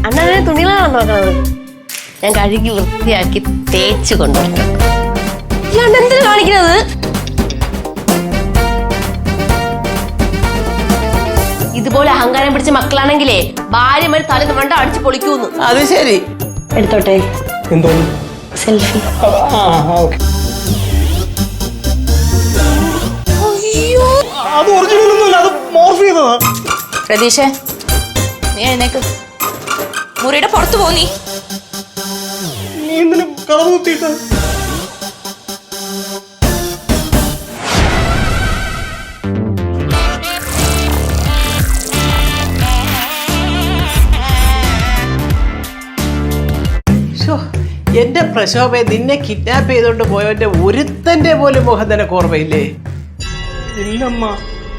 അണ്ണനെ തുണികളാണോ നോക്കണത്? ഞാൻ കഴുകി വൃത്തിയാക്കി തേച്ച് കൊണ്ടുവരണം. ഇല്ലാണ്ട് എന്തിനു കാണിക്കുന്നത്? ഇതുപോലെ അഹങ്കാരം പിടിച്ച മക്കളാണെങ്കിലേ ഭാര്യമാര് തലേന്ന് വേണ്ട അടിച്ച് പൊളിക്കൂന്ന്. അത് ശരി. എടുത്തോട്ടെ. എന്തോ സെൽഫി. അത് ഒറിജിനലൊന്നുമില്ല, അത് മോർഫ് ചെയ്തതാ. പ്രതീക്ഷ, നീ എഴുന്നേക്ക്. മുറിയുടെ പുറത്തു പോ. നീ എന്തിനും കളവ് കുത്തിയിട്ട്? എന്റെ പ്രശോഭയെ നിന്നെ കിഡ്നാപ്പ് ചെയ്തോണ്ട് പോയവന്റെ ഒരുത്തന്റെ പോലും മുഖം തന്നെ ഓർമ്മയില്ലേ? ഇല്ലമ്മ.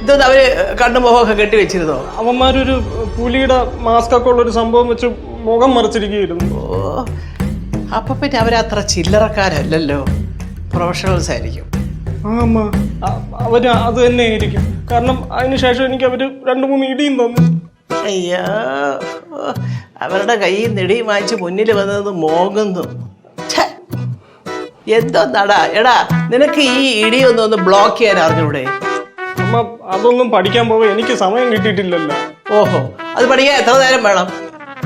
ഇതൊന്നും അവര് കണ്ണു മുഖമൊക്കെ കെട്ടിവെച്ചിരുന്നോ? അവന്മാരൊരു പുലിയുടെ മാസ്ക് ഒക്കെ ഉള്ളൊരു സംഭവം വെച്ച് മുഖം മറച്ചിരിക്കുകയായിരുന്നു. ഓ, അപ്പൊ പിന്നെ അവരത്ര ചില്ലറക്കാരല്ലല്ലോ, പ്രൊഫഷണൽസ് ആയിരിക്കും. ആ അമ്മ, അവര് അത് തന്നെ ആയിരിക്കും. കാരണം അതിനുശേഷം എനിക്ക് അവര് 2-3 ഇടിയും തന്നു. അയ്യോ, അവരുടെ കയ്യിൽ നെടി വാങ്ങിച്ച് മുന്നിൽ വന്നത് മോങ്ങുന്നു. എന്തോന്നാടാ എടാ, നിനക്ക് ഈ ഇടിയൊന്നും ബ്ലോക്ക് ചെയ്യാൻ അറിഞ്ഞൂടെ? അമ്മ, അതൊന്നും പഠിക്കാൻ പോവേ എനിക്ക് സമയം കിട്ടിയിട്ടില്ലല്ലോ. ഓഹോ, അത് പഠിക്കാൻ എത്ര നേരം വേണം?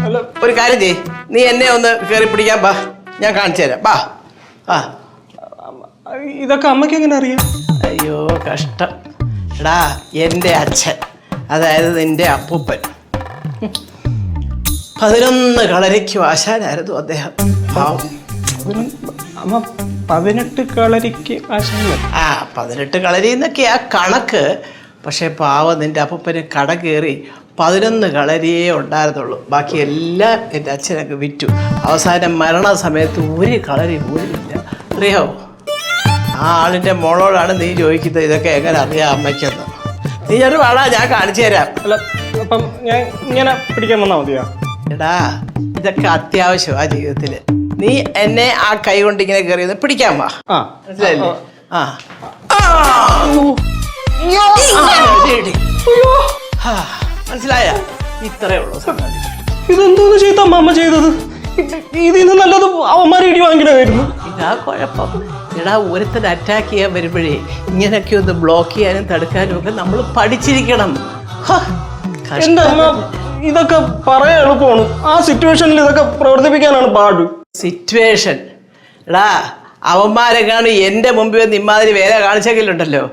അല്ല, ഒരു കാര്യം ചെയ്യ്, നീ എന്നെ ഒന്ന് കയറി പിടിക്കാൻ ബാ, ഞാൻ കാണിച്ചു തരാം. ബാ. ആ, ഇതൊക്കെ അമ്മയ്ക്ക് എങ്ങനെ അറിയാം? അയ്യോ കഷ്ടം. എടാ, എൻ്റെ അച്ഛൻ, അതായത് നിന്റെ അപ്പൂപ്പൻ, 11 കളരിക്ക് ആശാനായിരുന്നു അദ്ദേഹം. അമ്മ, 18 കളരിക്ക് ആശാന? ആ, 18 കളരി എന്നൊക്കെയാ കണക്ക്. പക്ഷെ പാവം നിന്റെ അപ്പൂപ്പന് കട കയറി 11 കളരിയേ ഉണ്ടായിരുന്നുള്ളൂ. ബാക്കി എല്ലാം എൻ്റെ അച്ഛനൊക്കെ വിറ്റു. അവസാനം മരണസമയത്ത് ഒരു കളരി പോലും ഇല്ല. അറിയാവോ? ആ ആളിൻ്റെ മോളോടാണ് നീ ചോദിക്കുന്നത് ഇതൊക്കെ എങ്ങനെ അറിയാം അമ്മയ്ക്കെന്ന്. നീ ചെറു വേടാ, ഞാൻ കാണിച്ചു തരാം. അല്ല, അപ്പം ഞാൻ ഇങ്ങനെ പിടിക്കാൻ വന്നാൽ മതിയോ? എടാ, ഇതൊക്കെ അത്യാവശ്യം ആ ജീവിതത്തിൽ. നീ എന്നെ ആ കൈ കൊണ്ട് ഇങ്ങനെ കയറിയത് പിടിക്കാൻ വാ. ആ, മനസ്സിലായില്ലേ? ആ, മനസ്സിലായ? ഇത്രേ ഉള്ളൂ സംഗതി. ഇതെന്തോന്ന് ചെയ്ത അമ്മ ചെയ്തത്? ഇതിൽ നിന്ന് നല്ലത് അവന്മാരെ ഇടി വാങ്ങിക്കണമായിരുന്നു. ഇതാ കുഴപ്പം. എടാ, ഒരുത്തൻ അറ്റാക്ക് ചെയ്യാൻ വരുമ്പോഴേ ഇങ്ങനെയൊക്കെ ഒന്ന് ബ്ലോക്ക് ചെയ്യാനും തടുക്കാനും ഒക്കെ നമ്മൾ പഠിച്ചിരിക്കണം. എന്റെ അമ്മ, ഇതൊക്കെ പറയാൻ എളുപ്പമാണ്, ആ സിറ്റുവേഷനിൽ ഇതൊക്കെ പ്രവർത്തിപ്പിക്കാനാണ് പാട്. സിറ്റുവേഷൻ? എടാ, അവന്മാരെങ്ങാണ് എൻ്റെ മുമ്പിൽ വന്ന് ഇമാതിരി വേല കാണിച്ചെങ്കിലുണ്ടല്ലോ,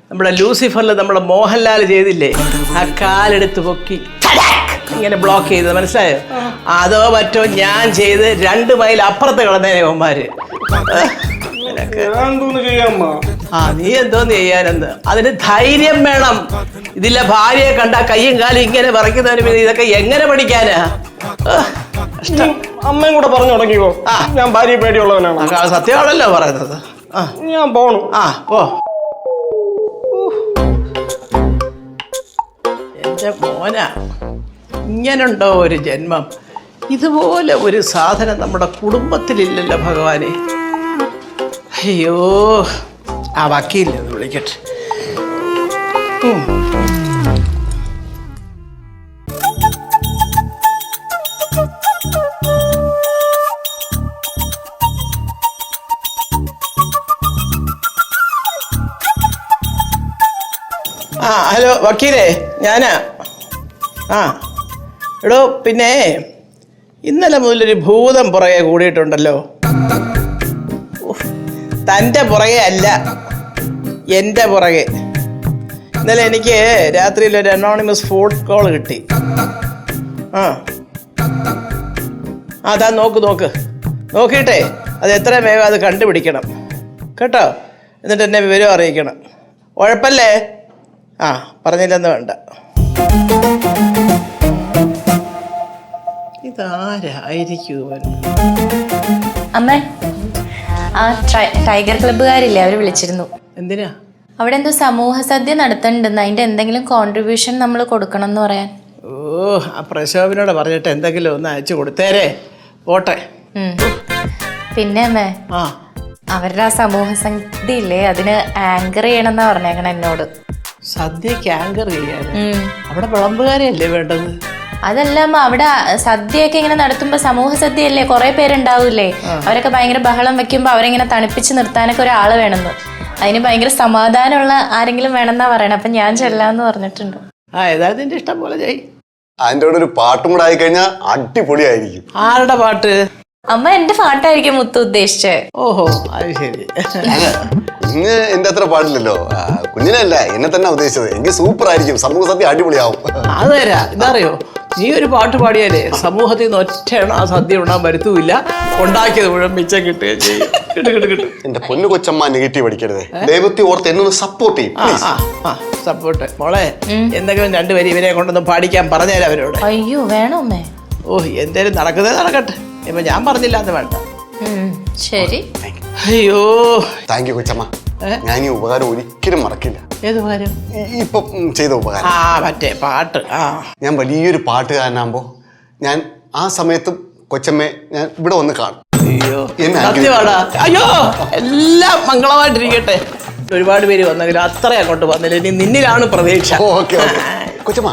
നമ്മുടെ ലൂസിഫറിൽ നമ്മുടെ മോഹൻലാൽ ചെയ്തില്ലേ, ആ കാലെടുത്ത് പൊക്കി ഇങ്ങനെ ബ്ലോക്ക് ചെയ്തത്, മനസ്സിലായോ? അതോ മറ്റോ ഞാൻ ചെയ്ത് 2 മൈൽ അപ്പുറത്ത് കളന്നേനെ അവന്മാര്. ആ, നീ എന്തോന്ന് ചെയ്യാനെന്ന്? അതിന് ധൈര്യം വേണം. ഇതിലെ ഭാര്യയെ കണ്ട കയ്യും കാലും ഇങ്ങനെ വിറയ്ക്കുന്നതിന് പിന്നെ ഇതൊക്കെ എങ്ങനെ പഠിക്കാനാ? അമ്മയും കൂടെ പറഞ്ഞു തുടങ്ങിയോ? ഞാൻ ഭാര്യ പേടിയുള്ളവനാണ്. സത്യമാണല്ലോ പറയുന്നത്. ഞാൻ പോണു. ആ, പോ. എന്റെ മോനാ, ഇങ്ങനുണ്ടോ ഒരു ജന്മം? ഇതുപോലെ ഒരു സാധനം നമ്മുടെ കുടുംബത്തിലില്ലല്ലോ ഭഗവാനെ. അയ്യോ, ആ വക്കീലിനെ വിളിക്കട്ടെ. ആ, ഹലോ വക്കീലേ, ഞാനാ. ആ, എടോ, പിന്നെ ഇന്നലെ മുതലൊരു ഭൂതം പുറകെ കൂടിയിട്ടുണ്ടല്ലോ. തൻ്റെ പുറകെ അല്ല, എൻ്റെ പുറകെ. ഇന്നലെ എനിക്ക് രാത്രിയിൽ ഒരു അനോണിമസ് ഫോൺ കോൾ കിട്ടി. ആ, അതാ നോക്ക് നോക്കിയിട്ടേ അത് എത്രയും വേഗം അത് കണ്ടുപിടിക്കണം കേട്ടോ. എന്നിട്ട് എന്നെ വിവരം അറിയിക്കണം. ഉഴപ്പല്ലേ? ആ, പറഞ്ഞില്ലെന്ന് വേണ്ട. ഇതാരായിരിക്കും? അമ്മേ, ആ ടൈഗർ ക്ലബ്ബുകാരില്ലേ, അവര് വിളിച്ചിരുന്നു. എന്തിനാ? അവിടെ എന്തോ സമൂഹ സദ്യ നടത്തുന്നുണ്ടെന്ന്, അതിന്റെ എന്തെങ്കിലും കോൺട്രിബ്യൂഷൻ നമ്മൾ കൊടുക്കണം എന്ന് പറയാൻ. ഓ, ആ പ്രശോഭനോട് പറഞ്ഞിട്ട് എന്തെങ്കിലും ഒന്ന് അയച്ചു കൊടുത്തേരെ പോട്ടെ. പിന്നെ അമ്മേ, ആ, അവരുടെ ആ സമൂഹ സദ്യ ഇല്ലേ, അതിന് ആങ്കർ ചെയ്യണമെന്നാ പറഞ്ഞേക്കണം എന്നോട്. സദ്യക്ക് ആങ്കർ ചെയ്യാൻ അവിടെ വിളമ്പുകാരെയല്ലേ വേണ്ടത്? അതല്ല അമ്മ, അവിടെ സദ്യയൊക്കെ ഇങ്ങനെ നടത്തുമ്പോ സമൂഹ സദ്യയല്ലേ, കുറെ പേരുണ്ടാവൂലേ, അവരൊക്കെ ഭയങ്കര ബഹളം വെക്കുമ്പോ അവരെങ്ങനെ തണുപ്പിച്ച് നിർത്താനൊക്കെ ഒരാള് വേണമെന്ന്. അതിന് ഭയങ്കര സമാധാനമുള്ള ആരെങ്കിലും വേണമെന്നാ പറയണേ. അപ്പൊ ഞാൻ ചെല്ലാന്ന് പറഞ്ഞിട്ടുണ്ട്. ഏതായാലും നിന്റെ ഇഷ്ടം പോലെ ചെയ്. അതിന്റെ കൂടെ ഒരു പാട്ടും കൂടെ ആയിക്കഴിഞ്ഞാൽ അടിപൊളിയായിരിക്കും. ആരുടെ പാട്ട്? അമ്മ എന്റെ പാട്ടായിരിക്കും മുത്തു ഉദ്ദേശിച്ചേ. ഓഹോ, അത് ശരി. കുഞ്ഞ് എന്റെ അത്ര പാടില്ലല്ലോ, കുഞ്ഞിനല്ല എന്നെ തന്നെ ഉദ്ദേശിച്ചത്. എനിക്ക് സൂപ്പർ ആയിരിക്കും, സമൂഹ സദ്യ അടിപൊളിയാവും. അത് തരാ. ഇതറിയോ, നീ ഒരു പാട്ട് പാടിയാലേ സമൂഹത്തിൽ നിന്ന് ഒറ്റയാണ് ആ സദ്യ ഉണ്ടാൻ വരുത്തുമില്ല, ഉണ്ടാക്കിയത് മുഴുവൻ മിച്ചം കിട്ടുകയും ചെയ്യും. എന്റെ പൊന്നു കൊച്ചമ്മ നെഗറ്റീവ് അടിക്കരുത്, ദൈവത്തെ ഓർത്ത് എന്നെ സപ്പോർട്ട് ചെയ്യും. സപ്പോർട്ട് മോളെ. എന്തെങ്കിലും രണ്ടുപേരും ഇവരെ കൊണ്ടൊന്ന് പാടിക്കാൻ പറഞ്ഞുതരാം അവരോട്. അയ്യോ വേണോ അമ്മേ? ഓ, എന്തേലും നടക്കുന്നേ നടക്കട്ടെ. ഇപ്പൊ ഞാൻ പറഞ്ഞില്ല എന്ന് വേണ്ട. ശരി. അയ്യോ, താങ്ക് യു കൊച്ചമ്മ. ഞാൻ ഈ ഉപകാരം ഒരിക്കലും മറക്കില്ല. ഏത് ഉപകാരം? ഇപ്പൊ ചെയ്ത ഉപകാരം. മറ്റേ പാട്ട്. ഞാൻ വലിയൊരു പാട്ടുകാരനാകുമ്പോ ഞാൻ ആ സമയത്തും കൊച്ചമ്മയെ ഞാൻ ഇവിടെ വന്ന് കാണും. അയ്യോ, സത്യമാടാ. അയ്യോ, എല്ലാം മംഗളമായിട്ടിരിക്കട്ടെ. ഒരുപാട് പേര് വന്നെങ്കിലും അത്ര അങ്ങോട്ട് വന്നില്ല. ഇനി നിന്നിലാണ് പ്രതീക്ഷ. ഓക്കെ കൊച്ചമ്മ,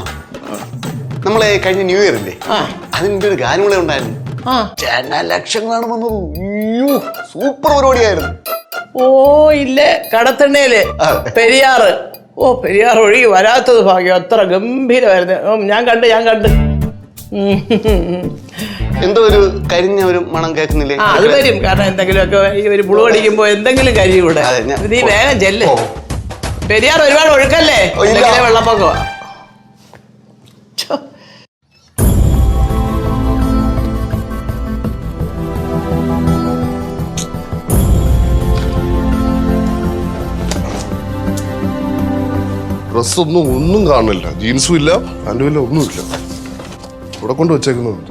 നമ്മളെ കഴിഞ്ഞ ന്യൂ ഇയർ ഇല്ലേ, അതിൻ്റെ ഒരു ഗാനം കൂടെ ഉണ്ടായിരുന്നു. ജനലക്ഷങ്ങളാണ് വന്നത്. അയ്യോ, സൂപ്പർ പരിപാടിയായിരുന്നു. ഓ ഇല്ലേ, കടത്തണ്ണയില് പെരിയാറ്. ഓ, പെരിയാർ ഒഴുകി വരാത്തത് ഭാഗ്യം. അത്ര ഗംഭീരമായിരുന്നു. ഞാൻ കണ്ട് എന്തോ ഒരു കരിഞ്ഞ ഒരു മണം കേൾക്കുന്നില്ലേ? അത് വരും. കാരണം എന്തെങ്കിലുമൊക്കെ ഈ ഒരു പുളു അടിക്കുമ്പോ എന്തെങ്കിലും കരിയൂടെ. നീ വേഗം ചെല്ല്. പെരിയാർ ഒരുപാട് ഒഴുക്കല്ലേ, വെള്ളപ്പൊക്കമാ. ഒന്നും കാണില്ല, ജീൻസും ഇല്ല, പാൻറ്റും ഇല്ല, ഒന്നുമില്ല. ഇവിടെ കൊണ്ട് വെച്ചേക്കുന്നുണ്ട്.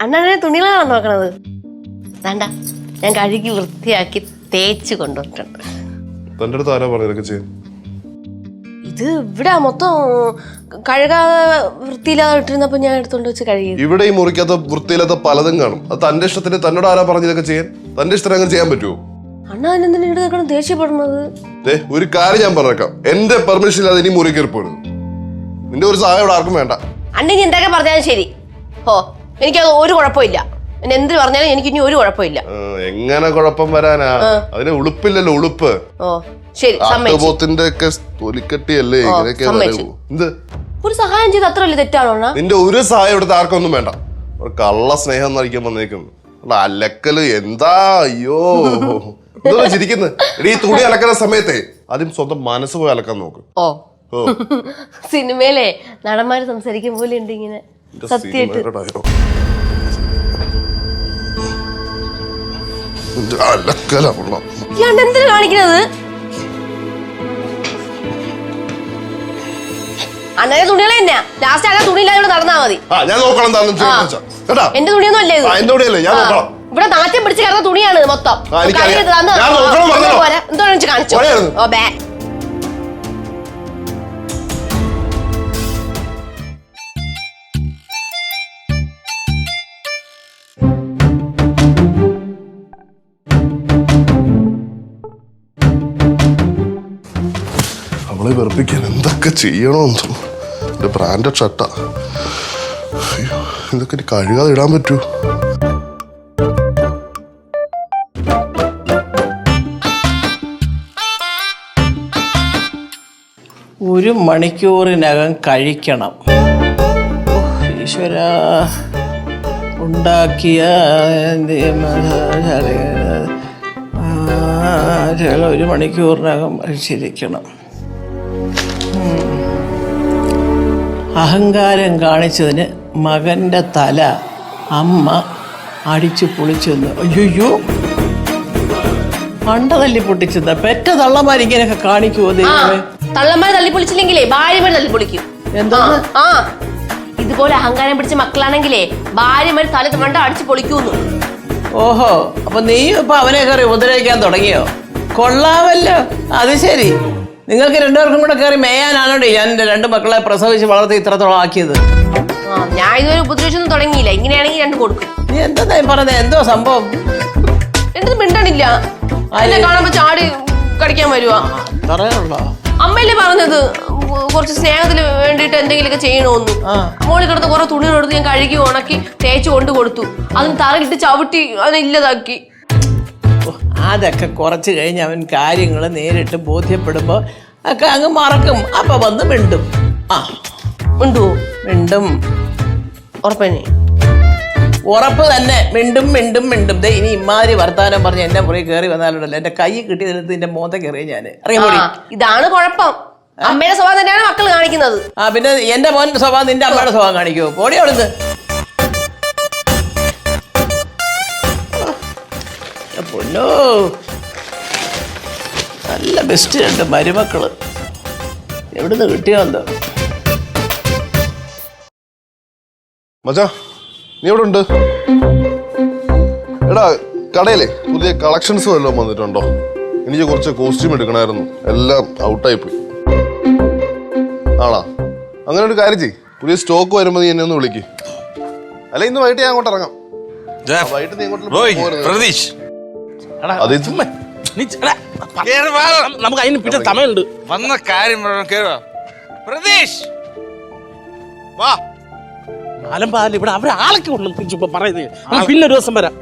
അണ്ണനെ തുണികളാണോ നോക്കണത്? വേണ്ട, ഞാൻ കഴുകി വൃത്തിയാക്കി തേച്ച് കൊണ്ടുവന്നിട്ടുണ്ട്. തന്റെ അടുത്ത് ആരാ പറഞ്ഞു ഇതൊക്കെ ചെയ്യാൻ? ഇത് ഇവിടെ മൊത്തം കഴുകാതെ വൃത്തിയില്ലാതെ ഇട്ടിരുന്നപ്പോ ഞാൻ എടുത്തോണ്ട് വെച്ച് കഴുകി. ഇവിടെ ഈ മുറിക്കകത്ത് വൃത്തിയില്ലാത്ത പലതും കാണും. അത് തന്റെ ഇഷ്ടത്തിന് തന്നോട് ആരാ പറഞ്ഞു ഇതൊക്കെ ചെയ്യാൻ? തന്റെ ഇഷ്ടത്തിന് അങ്ങനെ ചെയ്യാൻ പറ്റുമോ? അണ്ണ അതിനെന്തിനാ ഇവിടെ ദേഷ്യപ്പെടുന്നത്? ഒരു കാര്യം ഞാൻ പറഞ്ഞേക്കാം, എന്റെ പെർമിഷൻ ഇല്ലാതെ ഇനി മുറി കയറിപ്പോരുത്. നിന്റെ ഒരു സഹായം ഇവിടെ ആർക്കും വേണ്ട. അണ്ണ ഇനി എന്തൊക്കെ പറഞ്ഞാലും ശരി. ഓ, എനിക്കത് ഒരു കുഴപ്പമില്ല. പിന്നെ എന്ത് പറഞ്ഞാലും എനിക്ക് ഇനി ഒരു കുഴപ്പമില്ല. എങ്ങനെ കുഴപ്പം വരാനാ? അതിന് ഉളുപ്പില്ലല്ലോ, ഉളുപ്പ്. ഓ ശരി, പോത്തിന്റെ ഒക്കെ തൊലിക്കട്ടിയല്ലേ ഇങ്ങനെയൊക്കെ. എന്ത് ഒരു സഹായം ചെയ്ത് അത്ര വലിയ തെറ്റാണോ? നിന്റെ ഒരു സഹായം ഇവിടുത്തെ ആർക്കൊന്നും വേണ്ട. കള്ള സ്നേഹം എന്നറിയിക്കാൻ വന്നേക്കുന്നു. അലക്കല് എന്താ? അയ്യോ, എന്താ ചിരിക്കുന്നത്? ഈ തുണി അലക്കുന്ന സമയത്തെ ആദ്യം സ്വന്തം മനസ്സ് പോയി അലക്കാൻ നോക്ക്. ഓ, സിനിമയിലെ നടന്മാര് സംസാരിക്കും പോലെ ഉണ്ട് ഇങ്ങനെ. സത്യമായിട്ട് എന്തിനാ കാണിക്കുന്നത്? അണ്ണനെ തുണികളെ തന്നെയാ. ലാസ്റ്റ് ആകാൻ തുണി ഇല്ലാതെ നടന്നാ മതി. എന്റെ തുണിയൊന്നും അല്ലേ ഇത്? ഇവിടെ നാറ്റം പിടിച്ച് കിടന്ന തുണിയാണ് മൊത്തം. എന്തോ കാണിച്ചോ? ഓ ബേ. അവളെ വെറുപ്പിക്കാൻ എന്തൊക്കെ ചെയ്യണമെന്ന്. എന്റെ ബ്രാൻഡഡ് ഷർട്ടാ. അയ്യോ, ഇതൊക്കെ എനിക്ക് കഴുകാതെ ഇടാൻ പറ്റൂ? ഒരു മണിക്കൂറിനകം കഴിക്കണം. ഈശ്വര, ഉണ്ടാക്കിയ ഒരു മണിക്കൂറിനകം കഴിച്ചിരിക്കണം. അഹങ്കാരം കാണിച്ചതിന് മകന്റെ തല അമ്മ അടിച്ചു പൊളിച്ചെന്ന്. അയ്യോ, മണ്ട തല്ലി പൊട്ടിച്ചെന്ന. പെറ്റ തള്ളമാരിങ്ങനെയൊക്കെ കാണിക്കുമോ? തള്ളമാര് തല്ലി പൊളിച്ചില്ലെങ്കിലേ ഭാര്യമാര് തല്ലി പൊളിക്കും. എന്താ? ഇതുപോലെ അഹങ്കാരം പിടിച്ച മക്കളാണെങ്കിലേ ഭാര്യമാര് തല മണ്ട അടിച്ചു പൊളിക്കൂന്ന്. ഓഹോ, അപ്പൊ നീ ഇപ്പൊ അവനെ കയറി ഉപദ്രവിക്കാൻ തുടങ്ങിയോ? കൊള്ളാമല്ലോ. അത് ശരി, നിങ്ങൾക്ക് രണ്ടുപേർക്കും കൂടെ കയറി മേയാനാണോ ഞാൻ എന്റെ രണ്ട് മക്കളെ പ്രസവിച്ച് വളർത്തി ഇത്രത്തോളം ആക്കിയത്? ഞാൻ ഇതുവരെ ഉപദ്രവിച്ചൊന്നും തുടങ്ങിയില്ല. ഇങ്ങനെയാണെങ്കിൽ രണ്ട് കൊടുക്കും. നീ എന്താ പറഞ്ഞത്? എന്തോ സംഭവം? എന്ത് മിണ്ടണില്ല? അതിനെ കാണുമ്പോ ചാടി കടിക്കാൻ വരുവാ. പറയാനുള്ളോ? അമ്മയല്ലേ പറഞ്ഞത് കുറച്ച് സ്നേഹത്തിന് വേണ്ടിയിട്ട് എന്തെങ്കിലുമൊക്കെ ചെയ്യണമെന്ന്. മോളിൽ കിടന്ന് കുറെ തുണികൾ എടുത്ത് ഞാൻ കഴുകി ഉണക്കി തേച്ച് കൊണ്ട് കൊടുത്തു. അതിന് തറയിട്ട് ചവിട്ടി അതിനെ ഇല്ലതാക്കി. അതൊക്കെ കുറച്ച് കഴിഞ്ഞ് അവൻ കാര്യങ്ങൾ നേരിട്ട് ബോധ്യപ്പെടുമ്പോൾ ഒക്കെ അങ്ങ് മറക്കും. അപ്പൊ വന്ന് മിണ്ടും. ഉണ്ടോ? മിണ്ടും. ഉറപ്പന്നെ? ഉറപ്പ് തന്നെ. മിണ്ടും മിണ്ടും മിണ്ടും. ദേ ഇനി ഇമാതിരി വർത്താനം പറഞ്ഞ് എന്നെ പുറകെ കയറി വന്നാലുണ്ടല്ലോ എന്റെ കൈ കിട്ടിയതിനകത്ത് നിന്റെ മോന്ത കയറിയ ഞാൻ അറിയാമോ? ഇതാണ് കുഴപ്പം. അമ്മയുടെ സ്വഭാവം തന്നെയാണ് മക്കൾ കാണിക്കുന്നത്. പിന്നെ എന്റെ മോൻ സ്വഭാവം നിന്റെ അമ്മയുടെ സ്വഭാവം കാണിക്കുമോ? പോടി അവിടുന്ന്. പൊന്നോ, നല്ല ബെസ്റ്റ് രണ്ട് മരുമക്കള്. എവിടുന്ന് കിട്ടിയോ എന്തോ. മച്ചാ നീ എവിടെ ഉണ്ട്? എടാ കടയിലെ പുതിയ കളക്ഷൻസ് വല്ലതും വന്നിട്ടുണ്ടോ? എനിക്ക് കുറച്ച് കോസ്റ്റ്യൂം എടുക്കണമായിരുന്നു. എല്ലാം ഔട്ടായി പോയി. ആണോ? അങ്ങനെ ഒരു കാര്യം ചെയ്യ്, പുതിയ സ്റ്റോക്ക് വരുമ്പോൾ നീ എന്നെ ഒന്ന് വിളിക്ക്. അല്ല ഇന്ന് വൈകിട്ട് ഞാൻ അങ്ങോട്ട് ഇറങ്ങാം. വൈകിട്ട് നീ പ്രതീഷ് നമുക്ക് അതിന് പിന്നെ സമയമുണ്ട്. വന്ന കാര്യം പ്രതീഷ് വാ. അലമ്പാല ഇവിടെ അവരെ ആളൊക്കെ കൊണ്ടു പറയുന്നത്. പിന്നെ ഒരു ദിവസം വരാം.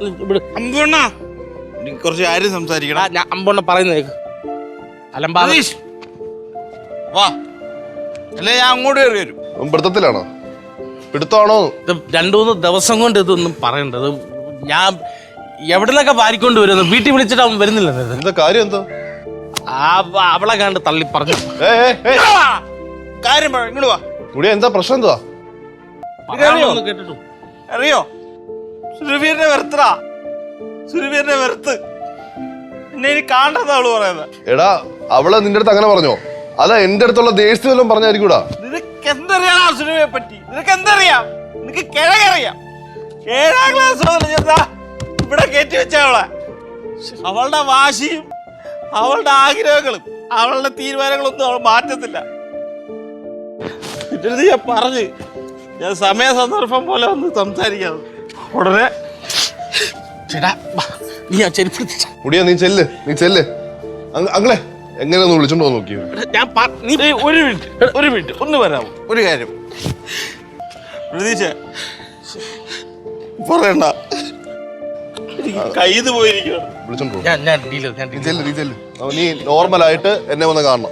അമ്പണ്ണ കുറച്ച് കാര്യം സംസാരിക്കണം. ഞാൻ അമ്പണ്ണ പറയുന്നത് അലമ്പാല വാ. അല്ലേ ഞാൻ അങ്ങോട്ട് കയറി വരും. പിടുത്തത്തിലാണോ? പിടുത്തമാണോ? ഇത് 2-3 ദിവസം കൊണ്ട് ഇതൊന്നും പറയണ്ടത്. ഞാൻ എവിടെ നിന്നൊക്കെ വാരിക്കൊണ്ട് വരുന്നു. വീട്ടിൽ വിളിച്ചിട്ട് അവൻ വരുന്നില്ല. എന്താ കാര്യം? എന്താ അവളെ കണ്ട് തള്ളി പറഞ്ഞു. കാര്യം ഇങ്ങോട്ട് വാ. എന്താ പ്രശ്നം? എന്താ കേട്ടിട്ടു അറിയോ? സുരവീറിനെ വെറുത്തടാ. സുരവീറിനെ വെറുത്ത് എന്നെ ഇനി കാണണ്ടെന്ന് അവള് പറയുന്നത്. എടാ അവള് നിന്റെ അടുത്ത് അങ്ങനെ പറഞ്ഞോ? അതാ എന്റെ അടുത്തുള്ള ദേഷ്യം വല്ലതും പറഞ്ഞായിരിക്കൂടാ. നിനക്ക് എന്തറിയാം സുരവിയെ പറ്റി? നിനക്ക് എന്തറിയാം? നിനക്ക് കിഴക്കറിയാം. 7ാം ക്ലാസ് മുതൽ ഇവിടെ കയറ്റി വെച്ച അവളുടെ വാശിയും അവളുടെ ആഗ്രഹങ്ങളും അവളുടെ തീരുമാനങ്ങളൊന്നും അവൾ മാറ്റത്തില്ല. എന്നിട്ട് ഞാൻ പറഞ്ഞ് ഞാൻ സമയ സന്ദർഭം പോലെ ഒന്ന് സംസാരിക്കാതെ ഉടനെ മുടിയാ നീ ചെല്ല്. അങ്ങളെ എങ്ങനെ ഒന്ന് വിളിച്ചോണ്ടോ നോക്കി. ഞാൻ ഒരു മിനിറ്റ് ഒന്ന് വരാമോ? ഒരു കാര്യം പ്രതീക്ഷ പറയണ്ട. കയ്യിൽ പോയിരിക്കണം. നീ നോർമലായിട്ട് എന്നെ വന്ന് കാണണം.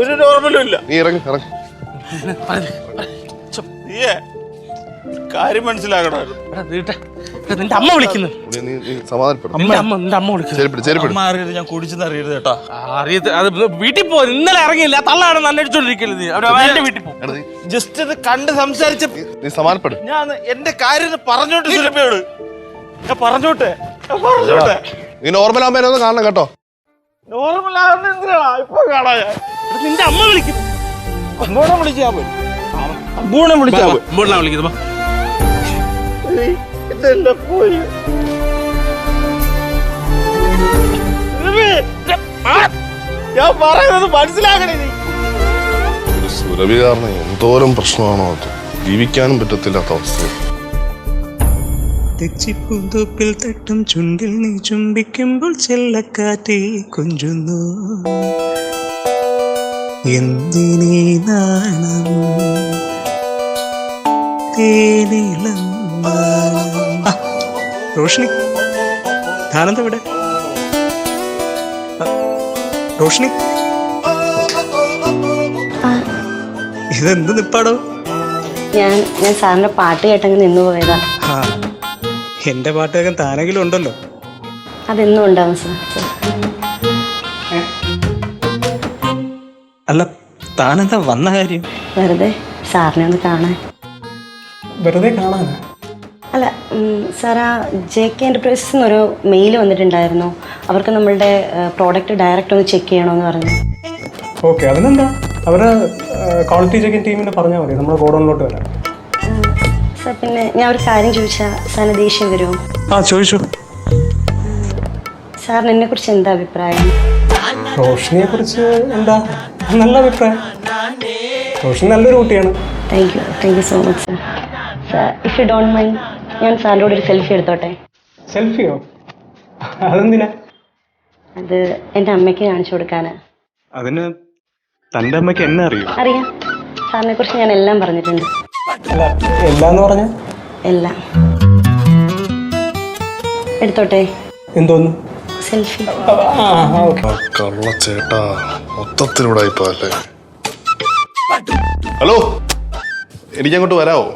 ഒരു നോർമലും ഇല്ല. നീ ഇറങ്ങി. നീയേ കാര്യം മനസ്സിലാക്കണമായിരുന്നു. നിന്റെ അമ്മ വിളിക്കുന്നു. ഞാൻ കുടിച്ചെന്ന് അറിയരുത് കേട്ടോ. അത് വീട്ടിൽ പോ. ഇന്നലെ ഇറങ്ങിയില്ല. തള്ളാണെന്ന് അന്വേഷിച്ചോണ്ടിരിക്കരുത്. എന്റെ വീട്ടിൽ പോ. ജസ്റ്റ് ഇത് കണ്ട് സംസാരിച്ച ഞാൻ എന്റെ കാര്യം പറഞ്ഞോട്ട് സുരഭയോട് ഞാൻ പറഞ്ഞോട്ടെ. നീ നോർമൽ ആകുമ്പോ ഒന്ന് കാണണം കേട്ടോ. നോർമൽ ആകുന്ന എന്തിനാ ഇപ്പൊ കാണാ? നിന്റെ അമ്മ വിളിക്കുന്നു. അമ്മൂടെ വിളിച്ചാ പോയി. അമ്മൂടെ വിളിച്ചാ പോയി. അമ്മൂടെ വിളിക്കുന്നു. ഇതെല്ലാം പോയി. ഞാൻ പറയുന്നത് മനസ്സിലാക്കണേ. സുരഭി കാരണം എന്തോരം പ്രശ്നമാണോ അത്. ജീവിക്കാനും പറ്റത്തില്ലാത്ത അവസ്ഥ. തെച്ചിപ്പൂന്തോപ്പിൽ തട്ടും ചുണ്ടിൽ നീ ചുംബിക്കുമ്പോൾ ചെല്ലക്കാറ്റേ കൊഞ്ചുന്നു. എന്തിനീ നാണം തേനിളം റോഷിനി ധാനന്ദ ഇവിടെ. റോഷിനി ഇതെന്ത് നിപ്പാടോ? ഞാൻ സാറിന്റെ പാട്ട് കേട്ടങ്ങ് നിന്ന് പോയതാ. എന്റെ പാട്ട് കേൾക്കാൻ താനെങ്കിലും ഉണ്ടല്ലോ. അതെന്നും ഉണ്ടാവും സാർ. അല്ല താനെന്താ വന്ന കാര്യം? വെറുതെ സാറിനെ ഒന്ന് കാണാൻ. വെറുതെ കാണാനാ? അല്ല സാർ, ആ JK Enterprises എന്നൊരു മെയിൽ വന്നിട്ടുണ്ടായിരുന്നു. അവർക്ക് നമ്മളുടെ പ്രോഡക്റ്റ് ഡയറക്റ്റ് ഒന്ന് ചെക്ക് ചെയ്യണമെന്ന് പറഞ്ഞു. ഓക്കെ, അതിനെന്താ? അവരെ ക്വാളിറ്റി ചെക്കിംഗ് ടീമിനെ പറഞ്ഞാൽ മതി, നമ്മുടെ ഗോഡൗണിലോട്ട് വരാം. സാർ പിന്നെ ഞാൻ ഒരു കാര്യം ചോദിച്ചാൽ സാറിന് ദേഷ്യം വരുമോ? ചോദിച്ചു. സാറിന് എന്നെ കുറിച്ച് എന്താ അഭിപ്രായം? റോഷിനിയെ കുറിച്ച് എന്താ? നല്ല അഭിപ്രായം. റോഷിനി നല്ലൊരു കുട്ടിയാണ്. Thank you so much sir. Sir if you don't mind ഞാൻ സാറിനോട് ഒരു സെൽഫി എടുത്തോട്ടെ? സെൽഫിയോ? അതെന്തിനാ? അത് എൻ്റെ അമ്മയ്ക്ക് കാണിച്ചു കൊടുക്കാനാ. അതിന് തന്റെ അമ്മയ്ക്ക് എന്നെ അറിയും. അറിയാം, സാറിനെ കുറിച്ച് ഞാൻ എല്ലാം പറഞ്ഞിട്ടുണ്ട്. അല്ല, എല്ലാന്ന് പറഞ്ഞ എല്ലാം. എടുത്തോട്ടെ? എന്തോന്നു? സെൽഫി. കള്ള ചേട്ടാ, മൊത്തത്തിലൂടെ ഇപ്പല്ലേ. ഹലോ, എനിക്കങ്ങോട്ട് വരാവോ?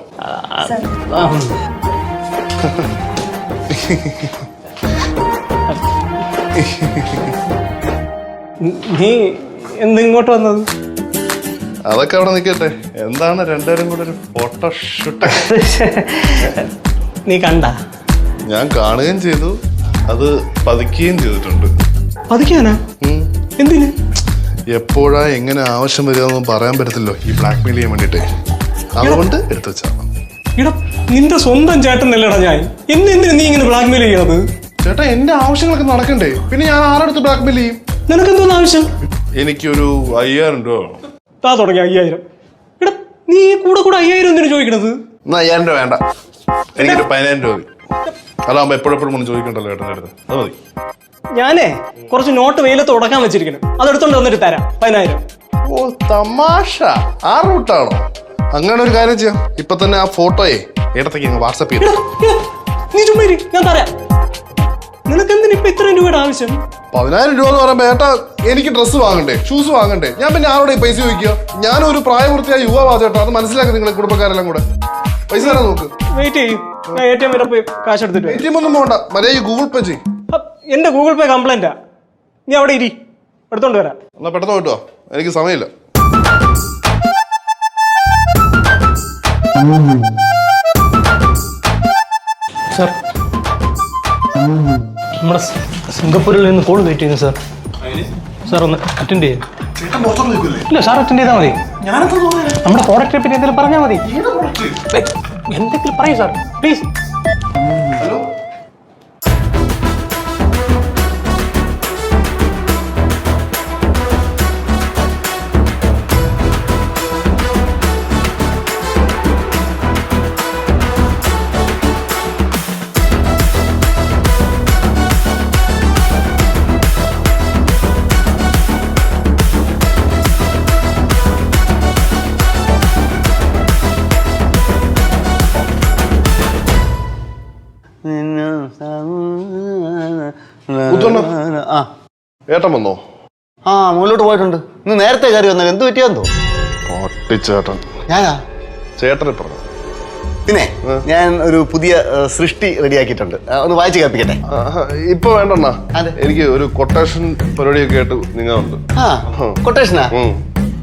നീ എന്തിങ്ങോട്ട് വന്നത്? അതൊക്കെ അവിടെ നിൽക്കട്ടെ. എന്താണ് രണ്ടുപേരും കൂടെ ഒരു ഫോട്ടോഷൂട്ട്? നീ കണ്ട? ഞാൻ കാണുകയും ചെയ്തു, അത് പതിക്കുകയും ചെയ്തിട്ടുണ്ട്. പതിക്കാനാ? എന്തിന്? എപ്പോഴാ എങ്ങനെ ആവശ്യം വരികയെന്നൊന്നും പറയാൻ പറ്റത്തില്ലോ ഈ ബ്ലാക്ക് മെയിൽ ചെയ്യാൻ വേണ്ടിട്ട്. അതുകൊണ്ട് എടുത്തു വെച്ചാ. ഇടാ, നിന്റെ സ്വന്തം ചേട്ടനല്ലേടാ ഞാൻ. എന്തിനു നീ ഇങ്ങനെ ബ്ലാക്ക് മെയിൽ ചെയ്യണത്? ചേട്ടാ, എന്റെ ആവശ്യങ്ങളൊക്കെ നടക്കണ്ടേ? പിന്നെ ഞാൻ ആരെടുത്ത് ബ്ലാക്ക് മെയിൽ ചെയ്യും? നിനക്കെന്തോന്ന് ആവശ്യം? എനിക്കൊരു 5000 രൂപ വേണം. താ തുടങ്ങി 5000. എടാ, നീ കൂടെ 5000 എന്തിനു ചോദിക്കണത്? എന്നാ 5000 രൂപ വേണ്ട, എനിക്കൊരു 10000 രൂപ മതി. അതാകുമ്പോ എപ്പോഴെപ്പോഴും ഒന്ന് ചോദിക്കണ്ടല്ലോ ഏട്ടൻ്റെ അടുത്ത്. അത് മതി. ഞാനേ കുറച്ച് നോട്ട് വെയിലത്ത് ഉടക്കാൻ വെച്ചിരിക്കണം, അതെടുത്തോണ്ട് വന്നിട്ട് തരാം 10000. ഓ, തമാശ. ആ റൂട്ടാണോ? അങ്ങനെ ഒരു കാര്യം ചെയ്യാം, ഇപ്പൊ തന്നെ ആ ഫോട്ടോയെ ഏട്ടത്തേക്ക് വാട്സപ്പ് ചെയ്തു. നീ ചുമ്മാ ഇരി, ഞാൻ തരാം. നിനക്കെന്തിന് ഇപ്പൊ ഇത്രയും രൂപയുടെ ആവശ്യം? 10000 രൂപ എന്ന് പറയുമ്പോ ഏട്ടാ, എനിക്ക് ഡ്രസ്സ് വാങ്ങണ്ടേ, ഷൂസ് വാങ്ങണ്ടേ? ഞാൻ പിന്നെ ആരോടെ പൈസ ചോദിക്കുക? ഞാനൊരു പ്രായപൂർത്തിയായ യുവാവാ ചേട്ടാ, അത് മനസ്സിലാക്കി നിങ്ങളെ കുടുംബക്കാരെല്ലാം കൂടെ. പൈസ തരാൻ നോക്ക്. വെയിറ്റ് ചെയ്യും, ഞാൻ ATM വരെ പോയി കാശ് എടുത്തിട്ട് വരാം. ATM ഒന്നും പോകണ്ട, മര്യാദ ഗൂഗിൾ പേ ചെയ്യും. എന്റെ ഗൂഗിൾ പേ കംപ്ലൈന്റാ. നീ അവിടെ ഇരി, എടുത്തോണ്ട് വരാം. എന്നാ പെട്ടെന്ന് പോയിട്ടോ, എനിക്ക് സമയമില്ല. സാർ, നമ്മുടെ സിംഗപ്പൂരിൽ നിന്ന് കോൾ വെയിറ്റ് ചെയ്യുന്നു സാർ. സാർ ഒന്ന് അറ്റൻഡ് ചെയ്യും. ഇല്ല സാർ, അറ്റൻഡ് ചെയ്താൽ മതി. നമ്മുടെ പ്രോഡക്റ്റിനെ പറ്റി എന്തെങ്കിലും പറഞ്ഞാൽ മതി. എന്തെങ്കിലും പറയൂ സാർ, പ്ലീസ്. ഹലോ, ഏട്ടൻ വന്നോ? ആ, മുകളിലോട്ട് പോയിട്ടുണ്ട്. ഇന്ന് നേരത്തെ കയറി വന്നാൽ എന്ത് പറ്റിയാന്തോ? പൊട്ടിച്ചേട്ടൻ. ഞാനാ ചേട്ടനെ പറഞ്ഞു. പിന്നെ ഞാൻ ഒരു പുതിയ സൃഷ്ടി റെഡിയാക്കിയിട്ടുണ്ട്, ഒന്ന് വായിച്ച് കേൾപ്പിക്കട്ടെ? ഇപ്പൊ വേണ്ടണ്ണ, അതെ. എനിക്ക് ഒരു കൊട്ടേഷൻ പരിപാടിയൊക്കെ ആയിട്ട് നിങ്ങളുണ്ട്. ആ, കൊട്ടേഷനാ?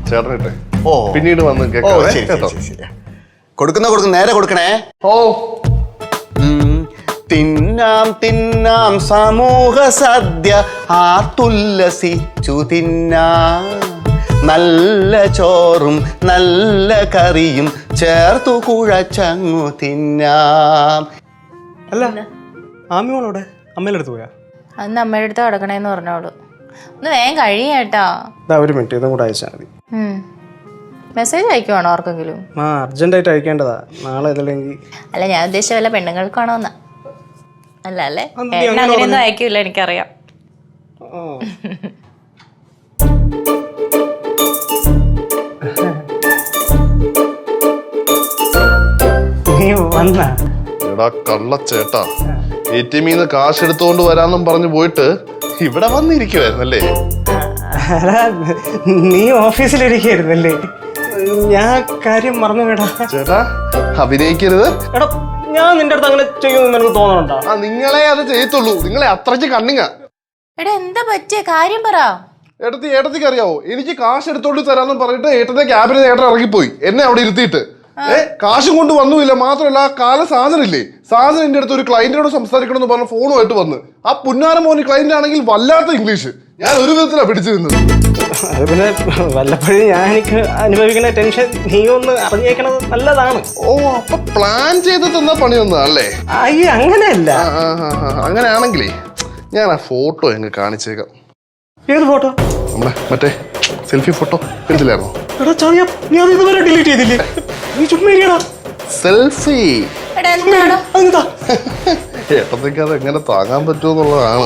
ചേട്ടനിട്ടെ. ഓ, പിന്നീട് വന്ന് ഓ, കേട്ടോ. ശരി. കൊടുക്കുന്ന നേരെ കൊടുക്കണേ. ഓ, തിന്നാം സമൂഹ സദ്യ, ആർത്തുല്ലസിച്ചു തിന്നാം. നല്ല ചോറും നല്ല കറിയും ചേർത്തു കുഴച്ചങ്ങു തിന്നാം. അല്ല, ആമിയോളോടെ അമ്മയുടെ അടുത്ത് പോയാ? അന്ന് അമ്മയുടെ അടുത്ത് കിടക്കണേന്ന് പറഞ്ഞോളൂ. ഒന്ന് വേഗം കഴിയേട്ടാ. ഒരു മിനിറ്റ്, ഇതും കൂടെ അയച്ചാൽ മതി. മെസ്സേജ് അയക്കുവാണോ ആർക്കെങ്കിലും? ആ, അർജന്റായിട്ട് അയക്കേണ്ടതാ, നാളെ ഇതല്ലെങ്കിൽ. അല്ല, ഞാൻ ഉദ്ദേശിച്ച വല്ല പെണ്ണുങ്ങൾക്കാണോ എന്നാ. അല്ല അല്ലേ, നീ അങ്ങനെ അങ്ങനെയൊന്നും അയക്കൂല, എനിക്കറിയാം. നീ വന്ന എടാ കള്ള ചേട്ടാ, ATM ന്ന് കാശ് എടുത്തോണ്ട് വരാന്നും പറഞ്ഞു പോയിട്ട് ഇവിടെ വന്നിരിക്കുവായിരുന്നല്ലേ? നീ ഓഫീസിലിരിക്കായിരുന്നല്ലേ? ഞാൻ കാര്യം മറന്നു വേടാ. ചേട്ടാ, അഭിനയിക്കരുത്. എടാ, ഞാൻ നിന്റെ അടുത്ത് അങ്ങനെ ചെയ്യുമെന്ന് എനിക്ക് തോന്നണുണ്ടോ? ആ, നിങ്ങളെ അത് ചെയ്യത്തുള്ളൂ. നിങ്ങളെ അത്രയ്ക്ക് കണ്ണിങ്ങ. എടാ, എന്താ പറ്റിയ കാര്യം പറ. ഏട്ടത്തിക്ക് അറിയാവോ, എനിക്ക് കാശ് എടുത്തോണ്ട് തരാന്ന് പറഞ്ഞിട്ട് ഏട്ടന്റെ ക്യാബിന് ഏട്ടൻ ഇറങ്ങിപ്പോയി, എന്നെ അവിടെ ഇരുത്തിയിട്ട്. കാശും കൊണ്ട് വന്നുമില്ല, മാത്രമല്ല ആ കാല സാധനമില്ലേ, സാധനം എന്റെ അടുത്ത് ഒരു ക്ലയന്റിനോട് സംസാരിക്കണം എന്ന് പറഞ്ഞ ഫോണുമായിട്ട് വന്ന്. ആ പുന്നാര മോന് ക്ലയന്റ് ആണെങ്കിൽ വല്ലാത്ത ഇംഗ്ലീഷ്. ഞാൻ ഒരു വിധത്തിലാണ് പിടിച്ചിരുന്നത്. അത് പിന്നെ വല്ലപ്പോഴും ഞാൻ എനിക്ക് അനുഭവിക്കുന്ന ടെൻഷൻ നീ ഒന്ന് അറിഞ്ഞേക്കണത് നല്ലതാണ്. ഓ, അപ്പൊ പ്ലാൻ ചെയ്ത് തന്ന പണി ഒന്നല്ലേ? അയ്യ, അങ്ങനെയല്ല. അങ്ങനെയാണെങ്കിലേ ഞാൻ ആ ഫോട്ടോ എങ്ങ് കാണിച്ചേക്കാം. ഏത് ഫോട്ടോ? നമ്മുടെ മറ്റേ സെൽഫി ഫോട്ടോ എടുത്തില്ലായിരുന്നോ? എടാ ചായ, നീ അത് ഇതുവരെ ഡിലീറ്റ് ചെയ്തില്ലേ? നീ ചുമ്മാ ഇരിക്കടാ. സെൽഫി. ഏട്ടത്തേക്ക് അത് എങ്ങനെ താങ്ങാൻ പറ്റുമെന്നുള്ളതാണ്.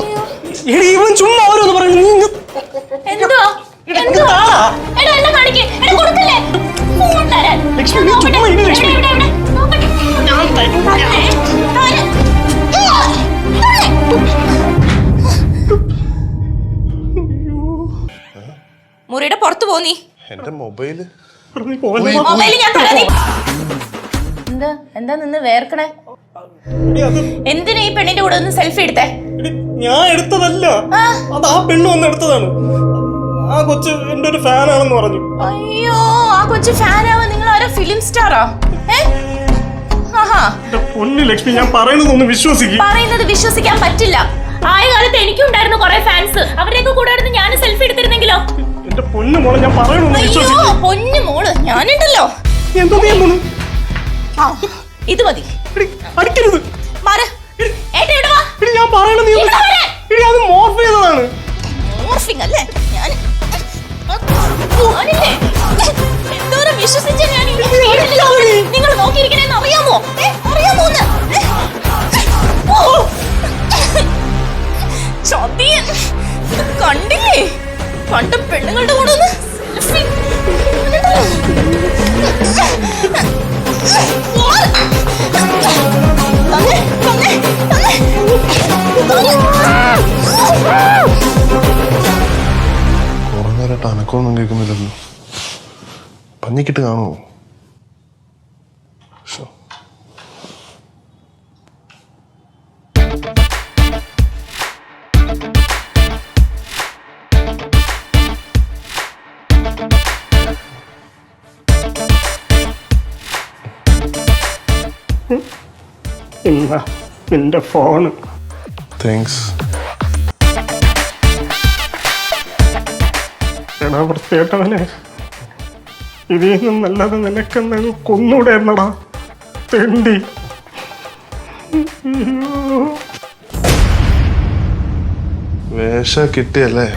ഇവൻ ചുമ്മാ ഓരോന്ന് പറഞ്ഞു. എന്തുവാ? എടാ, എന്നെ കാണിക്ക്. എടാ, കൊടുക്കല്ലേ? ഫോൺ തരാൻ. ലക്ഷ്മി, നീ ചുമ്മാ ഇരി, ലക്ഷ്മി. ഇവിടെ, ഇവിടെ, ഇവിടെ. നോക്കട്ടെ. തന്നെ. മുറിയുടെ പുറത്ത് പോന്നീ. എന്റെ മൊബൈല് മൊബൈൽ ഞാൻ തരാം. എന്താ നിന്ന് വേർക്കണേ? എന്തിനാ ഈ പെണ്ണിന്റെ കൂടെ ഒന്ന് സെൽഫി എടുത്തേ? ഞാൻ എടുത്തതല്ല, അത് ആ പെണ്ണ് വന്ന് എടുത്തതാണ്. ആ കൊച്ച് എന്റെ ഒരു ഫാനാണെന്ന് പറഞ്ഞു. അയ്യോ, ആ കൊച്ചു ഫാനാവാൻ നിങ്ങൾ ആരോ ഫിലിം സ്റ്റാറാ? പൊന്നു ലക്ഷ്മി, ഞാൻ പറയുന്നതൊന്ന് വിശ്വസിക്കും. പറയുന്നത് വിശ്വസിക്കാൻ പറ്റില്ല. ആയ കാലത്ത് എനിക്കും ഉണ്ടായിരുന്നു കുറെ ഫാൻസ്. അവരുടെയൊക്കെ കൂടെ എടുത്ത് ഞാൻ സെൽഫി എടുത്തിരുന്നെങ്കിലോ? എന്റെ പൊന്നു മോളെ, ഞാൻ പറയുന്നൊന്ന് അയ്യോ, വിശ്വസിക്കും. പൊന്നു മോള്, ഞാനുണ്ടല്ലോ. എന്തോ നീ ആ, ഇത് മതി. അടിക്കരുത്. മാറ്. ഏട്ടാ, ഇവിടെ വാ. ഞാൻ പറയണത് നീ ഇവിടെ വരാൻ. അത് മോർഫ് ചെയ്തതാണ്. മോർഫിംഗ് അല്ലേ? ഞാനില്ലേ എന്തോരം വിശ്വസിച്ച ഞാൻ നിങ്ങൾ നോക്കിയിരിക്കണേന്ന് അറിയാമോ? അറിയാമോ? ചതിയൻ, കണ്ടില്ലേ? പണ്ട് പെണ്ണുങ്ങളുടെ കൂടെ ഒന്ന് സെൽഫി. കുറെ നേരമായിട്ട് അനക്കമൊന്നും കേൾക്കുന്നില്ലല്ലോ. പഞ്ഞിക്കിട്ട് കാണുമോ? എന്റെ ഫോണ്. താങ്ക്സ്. എടാ വൃത്തിയേട്ടവനെ, ഇതിൽ നിന്നും നല്ലത് നിനക്കെന്തെങ്കിലും കൊന്നൂടെ എന്നടാ തെണ്ടി. വേഷ കിട്ടിയല്ലേ?